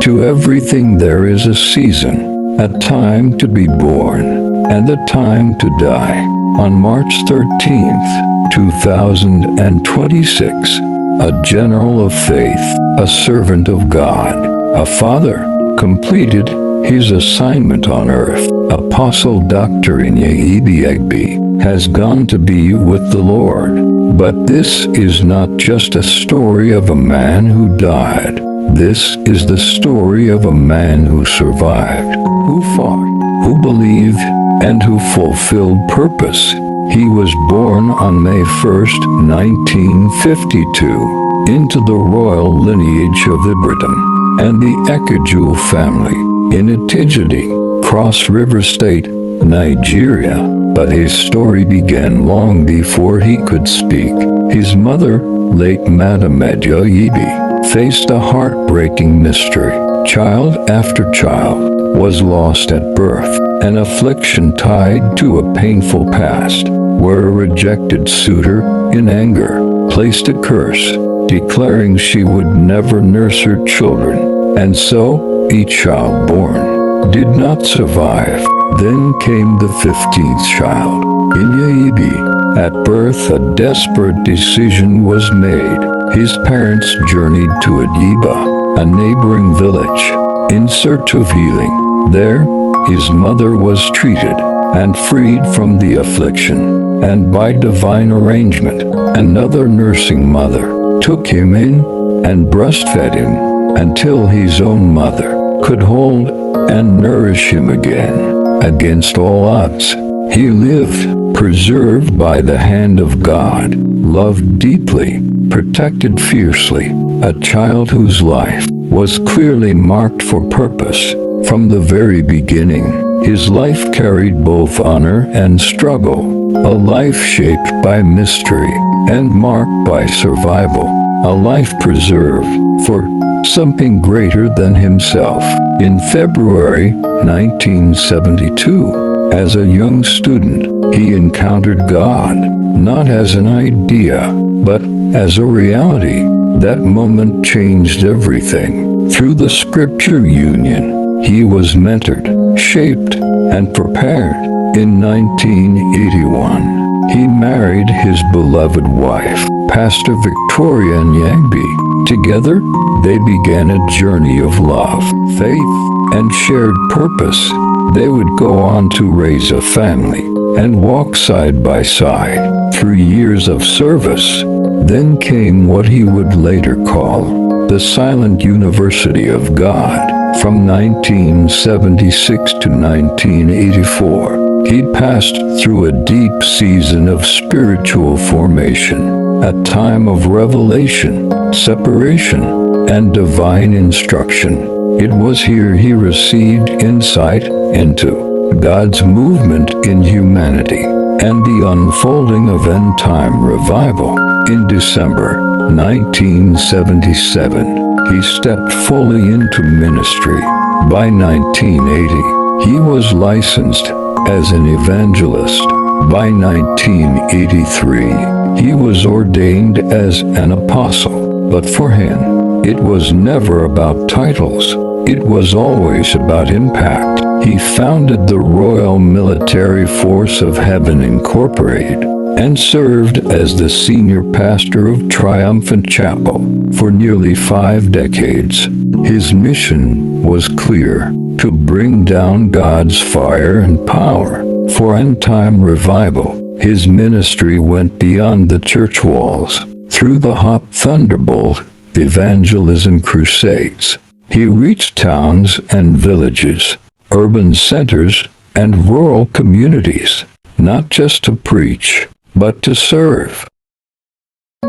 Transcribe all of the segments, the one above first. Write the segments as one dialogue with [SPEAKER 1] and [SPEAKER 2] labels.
[SPEAKER 1] To everything there is a season, a time to be born, and a time to die. On March 13th, 2026, a general of faith, a servant of God, a father, completed his assignment on earth. Apostle Dr. Inya Ibi Egbe has gone to be with the Lord. But this is not just a story of a man who died. This is the story of a man who survived, who fought, who believed, and who fulfilled purpose. He was born on May 1st, 1952, into the royal lineage of Ibritam and the Ekodule family in Itigidi, Cross River State, Nigeria. But his story began long before he could speak. His mother, late Madam Adiah Ibi, faced a heartbreaking mystery. Child after child was lost at birth, an affliction tied to a painful past, where a rejected suitor, in anger, placed a curse, declaring she would never nurse her children. And so, each child born did not survive. Then came the 15th child, Inya Ibi. At birth, a desperate decision was made. His parents journeyed to Adiba, a neighboring village, in search of healing. There, his mother was treated and freed from the affliction, and by divine arrangement, another nursing mother took him in and breastfed him until his own mother could hold and nourish him again. Against all odds, he lived, preserved by the hand of God, loved deeply, protected fiercely, a child whose life was clearly marked for purpose. From the very beginning, his life carried both honor and struggle, a life shaped by mystery and marked by survival, a life preserved for something greater than himself. In February 1972, as a young student, he encountered God, not as an idea, but as a reality. That moment changed everything. Through the scripture union, he was mentored, shaped, and prepared. In 1981, he married his beloved wife, Pastor Victoria Inya Ibi. Together, they began a journey of love, faith, and shared purpose. They would go on to raise a family and walk side by side through years of service. Then came what he would later call the Silent University of God. From 1976 to 1984, he passed through a deep season of spiritual formation, a time of revelation, separation, and divine instruction. It was here he received insight into God's movement in humanity and the unfolding of end-time revival. In December 1977, he stepped fully into ministry. By 1980, he was licensed as an evangelist. By 1983, he was ordained as an apostle. But for him, it was never about titles. It was always about impact. He founded the Royal Military Force of Heaven Incorporated and served as the senior pastor of Triumphant Chapel for nearly 5 decades. His mission was clear: to bring down God's fire and power for end-time revival. His ministry went beyond the church walls. Through the hot thunderbolt evangelism crusades, he reached towns and villages, urban centers, and rural communities, not just to preach, but to serve.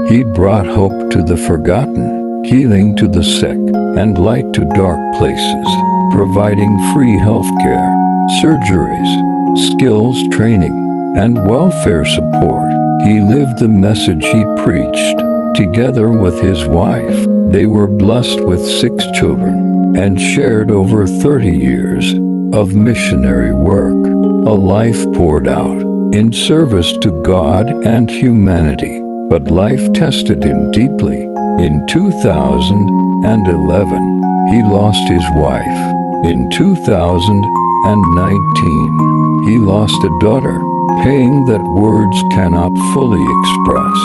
[SPEAKER 1] He brought hope to the forgotten, healing to the sick, and light to dark places, providing free health care, surgeries, skills training, and welfare support. He lived the message he preached. Together with his wife, they were blessed with 6 children and shared over 30 years of missionary work, a life poured out in service to God and humanity. But life tested him deeply. In 2011, He lost his wife. In 2019, he lost a daughter, pain that words cannot fully express.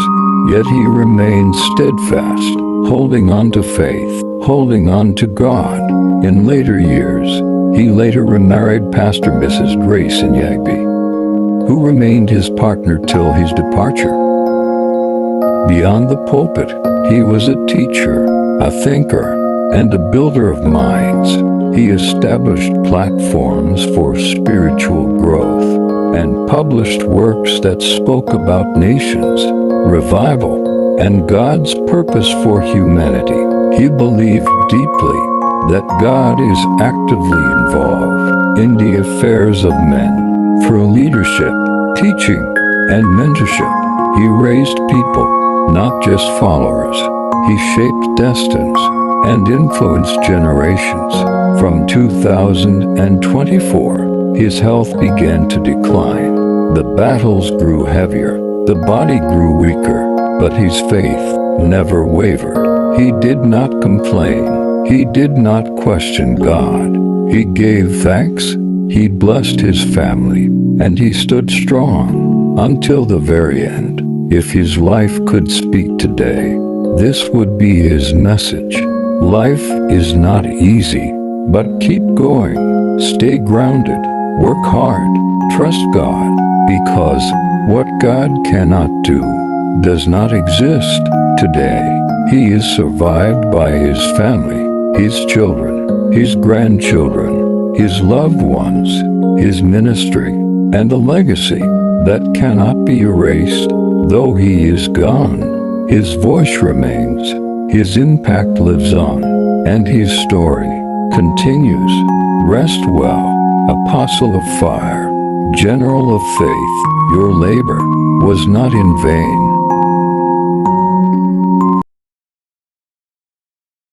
[SPEAKER 1] Yet he remained steadfast, holding on to faith, holding on to God. In later years, he later remarried Pastor Mrs. Grace Inya Ibi, who remained his partner till his departure. Beyond the pulpit, he was a teacher, a thinker, and a builder of minds. He established platforms for spiritual growth and published works that spoke about nations, revival, and God's purpose for humanity. He believed deeply that God is actively involved in the affairs of men. Through leadership, teaching, and mentorship, he raised people, not just followers. He shaped destinies and influenced generations. From 2024, his health began to decline. The battles grew heavier, the body grew weaker, but his faith never wavered. He did not complain. He did not question God. He gave thanks. He blessed his family, and he stood strong until the very end. If his life could speak today, this would be his message. Life is not easy, but keep going. Stay grounded. Work hard. Trust God, because what God cannot do does not exist. Today, he is survived by his family, his children, his grandchildren, his loved ones, his ministry, and a legacy that cannot be erased. Though he is gone, his voice remains, his impact lives on, and his story continues. Rest well, apostle of fire, general of faith. Your labor was not in vain.